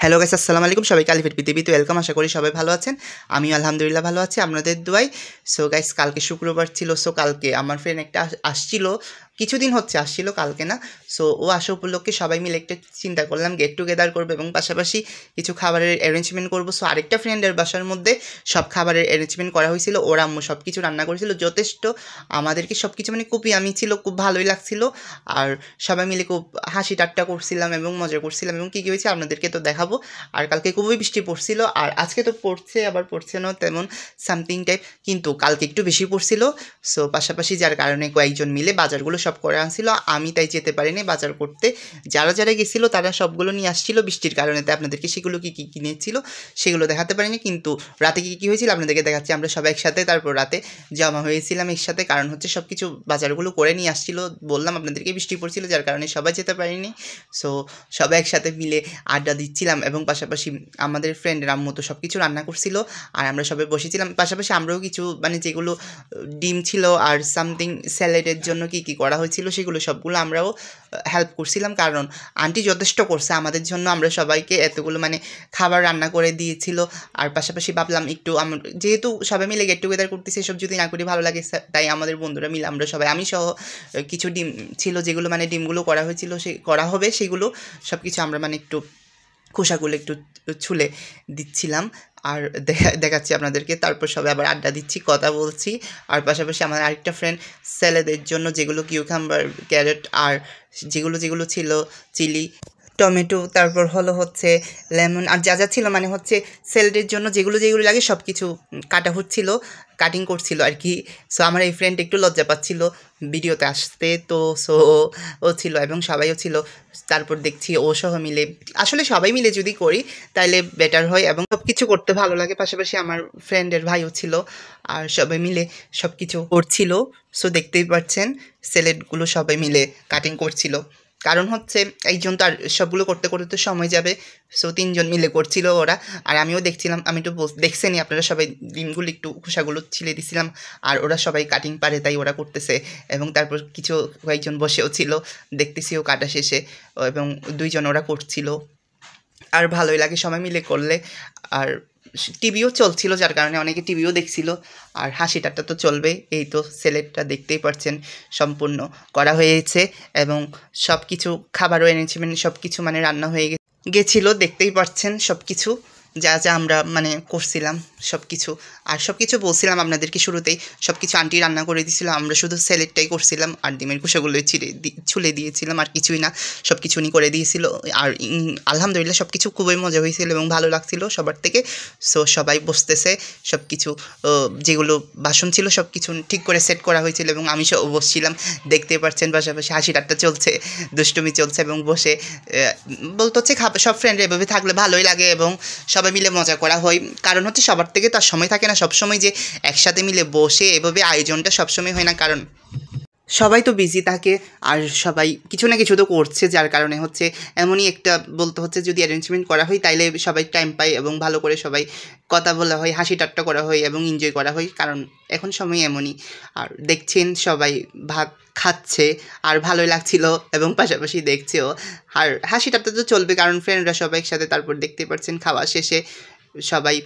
Hello guys, আসসালামু আলাইকুম। সবাইকে আলিফের পৃথিবীতে ওয়েলকাম। আশা করি সবাই ভালো আছেন। আমিও আলহামদুলিল্লাহ ভালো আছি আপনাদের দোয়ায়। সো গাইস, কালকে শুক্রবার ছিল। সো কালকে আমার ফ্রেন্ড একটা আসছিল, কিছুদিন হচ্ছে আসছিল, কালকে না। সো ও আসা উপলক্ষে সবাই মিলে একটা চিন্তা করলাম গেট টুগেদার করবো এবং পাশাপাশি কিছু খাবারের অ্যারেঞ্জমেন্ট করবো। সো আরেকটা ফ্রেন্ডের বাসার মধ্যে সব খাবারের অ্যারেঞ্জমেন্ট করা হয়েছিল। ওর আম্মু সব কিছু রান্না করেছিল যথেষ্ট। আমাদেরকে সব কিছু মানে খুব ইয়ামি ছিল, খুব ভালোই লাগছিল। আর সবাই মিলে খুব হাসি ঠাট্টা করছিলাম এবং মজা করছিলাম এবং কী কী হয়েছে আপনাদেরকে তো দেখাবো। আর কালকে খুবই বৃষ্টি পড়ছিল, আর আজকে তো পড়ছে আবার পড়ছে না তেমন সামথিং টাইপ, কিন্তু কালকে একটু বেশি পড়ছিল। সো পাশাপাশি যার কারণে কয়েকজন মিলে বাজারগুলো সব করে আনছিল। আমি তাই যেতে পারিনি বাজার করতে। যারা যারা গেছিলো তারা সবগুলো নিয়ে আসছিল বৃষ্টির কারণে, তাই আপনাদেরকে সেগুলো কী কী কিনেছিল সেগুলো দেখাতে পারিনি। কিন্তু রাতে কী কী হয়েছিল আপনাদেরকে দেখাচ্ছি। আমরা সবাই একসাথে তারপর রাতে জমা হয়েছিলাম একসাথে, কারণ হচ্ছে সব কিছু বাজারগুলো করে নিয়ে আসছিল। বললাম আপনাদেরকে বৃষ্টি পড়ছিল যার কারণে সবাই যেতে পারিনি। সো সবাই একসাথে মিলে আড্ডা দিচ্ছিলাম এবং পাশাপাশি আমাদের ফ্রেন্ডের আম্মু তো সব কিছু রান্না করছিল আর আমরা সবাই বসেছিলাম। পাশাপাশি আমরাও কিছু মানে যেগুলো ডিম ছিল আর সামথিং স্যালাডের জন্য কী কী করা হয়েছিল সেগুলো সবগুলো আমরাও হেল্প করছিলাম, কারণ আন্টি যথেষ্ট করছে আমাদের জন্য। আমরা সবাইকে এতগুলো মানে খাবার রান্না করে দিয়েছিল। আর পাশাপাশি ভাবলাম একটু যেহেতু সবাই মিলে গেট টুগেদার করতেছি, এসব যদি না করি ভালো লাগে, তাই আমাদের বন্ধুরা মিলে আমরা সবাই, আমি সহ কিছু ডিম ছিল যেগুলো মানে ডিমগুলো করা হয়েছিল, সে করা হবে সেগুলো সব কিছু আমরা মানে একটু খোসাগুলো একটু ছুলে দিচ্ছিলাম আর দেখাচ্ছি আপনাদেরকে। তারপর সবাই আবার আড্ডা দিচ্ছি, কথা বলছি। আর পাশাপাশি আমার আরেকটা ফ্রেন্ড স্যালাডের জন্য যেগুলো কিউকাম্বার, ক্যারেট আর যেগুলো ছিল চিলি, টমেটো, তারপর হচ্ছে লেমন আর যা যা ছিল মানে হচ্ছে স্যালাডের জন্য যেগুলো লাগে সব কিছু কাটা হচ্ছিল, কাটিং করছিল আর কি। সো আমার এই ফ্রেন্ড একটু লজ্জা পাচ্ছিল ভিডিওতে আসতে, তো সো ও ছিল এবং সবাইও ছিল। তারপর দেখছি ও সহ মিলে, আসলে সবাই মিলে যদি করি তাহলে বেটার হয় এবং সব কিছু করতে ভালো লাগে। পাশাপাশি আমার ফ্রেন্ডের ভাইও ছিল আর সবাই মিলে সব কিছু করছিল। সো দেখতেই পাচ্ছেন স্যালাডগুলো সবাই মিলে কাটিং করছিল, কারণ হচ্ছে একজন তো আর সবগুলো করতে করতে তো সময় যাবে। সো 3 জন মিলে করছিল ওরা, আর আমিও দেখছিলাম। আমি তো দেখছেনই আপনারা সবাই, ডিমগুলো একটু খোসাগুলো ছিলে দিছিলাম আর ওরা সবাই কাটিং পারে তাই ওরা করতেছে। এবং তারপর কয়েকজন বসেও ছিল, দেখতেছিও কাটা শেষে, এবং 2 জন ওরা করছিল। আর ভালোই লাগে সবাই মিলে করলে। আর টিভিও চলছিল যার কারণে অনেকে টিভিও দেখছিল। আর হাসি ঠাট্টা তো চলবে। এই তো স্যালাডটা দেখতেই পাচ্ছেন সম্পূর্ণ করা হয়েছে এবং সব কিছু খাবারও এনেছিলেন, সব কিছু মানে রান্না হয়ে গেছিলো, দেখতেই পাচ্ছেন সব কিছু যা যা আমরা মানে করছিলাম সব কিছু। আর সব কিছু বলছিলাম আপনাদেরকে শুরুতেই, সব কিছু আন্টি রান্না করে দিয়েছিল, আমরা শুধু স্যালাডটাই করছিলাম আর ডিমের কুসাগুলো ছুলে দিয়েছিলাম, আর কিছুই না, সব কিছু উনি করে দিয়েছিল। আর আলহামদুলিল্লাহ সব কিছু খুবই মজা হয়েছিল এবং ভালো লাগছিল সবার থেকে। সো সবাই বসতেছে, সব কিছু যেগুলো বাসন ছিল সব কিছু ঠিক করে সেট করা হয়েছিল এবং আমি সব বসছিলাম, দেখতে পাচ্ছেন। পাশাপাশি হাসি ঠাট্টা চলছে, দুষ্টুমি চলছে এবং বসে বলতে হচ্ছে সব ফ্রেন্ড এভাবে থাকলে ভালোই লাগে এবং সবাই মিলে মজা করা হয়। কারণ হচ্ছে সবার থেকে তো আর সময় থাকে না সবসময় যে একসাথে মিলে বসে এভাবে আয়োজনটা সবসময় হয় না, কারণ সবাই তো বিজি থাকে আর সবাই কিছু না কিছু তো করছে, যার কারণে হচ্ছে এমনই একটা বলতে হচ্ছে যদি অ্যারেঞ্জমেন্ট করা হয় তাইলে সবাই টাইম পায় এবং ভালো করে সবাই কথা বলা হয়, হাসি ঠাট্টা করা হয় এবং এনজয় করা হয়, কারণ এখন সময় এমনই। আর দেখছেন সবাই ভাত খাচ্ছে আর ভালোই লাগছিল এবং পাশাপাশি দেখছেও। আর হাসি ঠাট্টা তো চলবে কারণ ফ্রেন্ডরা সবাই একসাথে। তারপর দেখতে পাচ্ছেন খাওয়া শেষে সবাই,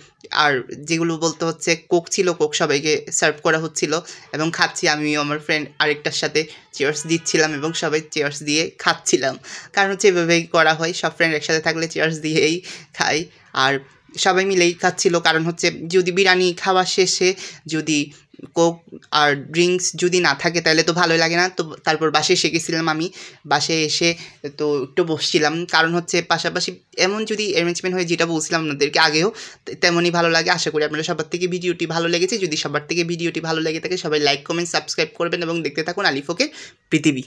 আর যেগুলো বলতে হচ্ছে কোক ছিল, কোক সবাইকে সার্ভ করা হচ্ছিল এবং খাচ্ছি। আমিও আমার ফ্রেন্ড আরেকটার সাথে চেয়ার্স দিচ্ছিলাম এবং সবাই চেয়ার্স দিয়ে খাচ্ছিলাম, কারণ হচ্ছে এভাবেই করা হয়, সব ফ্রেন্ড একসাথে থাকলে চেয়ার্স দিয়েই খাই। আর সবাই মিলেই খাচ্ছিল, কারণ হচ্ছে যদি বিরিয়ানি খাওয়া শেষে যদি কোক আর ড্রিঙ্কস যদি না থাকে তাহলে তো ভালোই লাগে না। তো তারপর বাসে এসে গেছিলাম আমি, বাসে এসে তো একটু বসছিলাম, কারণ হচ্ছে পাশাপাশি এমন যদি অ্যারেঞ্জমেন্ট হয় যেটা বলছিলাম আপনাদেরকে আগেও, তেমনই ভালো লাগে। আশা করি আপনারা সবার থেকে ভিডিওটি ভালো লেগেছে। যদি সবার থেকে ভিডিওটি ভালো লেগে থাকে সবাই লাইক কমেন্ট সাবস্ক্রাইব করবেন এবং দেখতে থাকুন আলিফ ওকে পৃথিবী।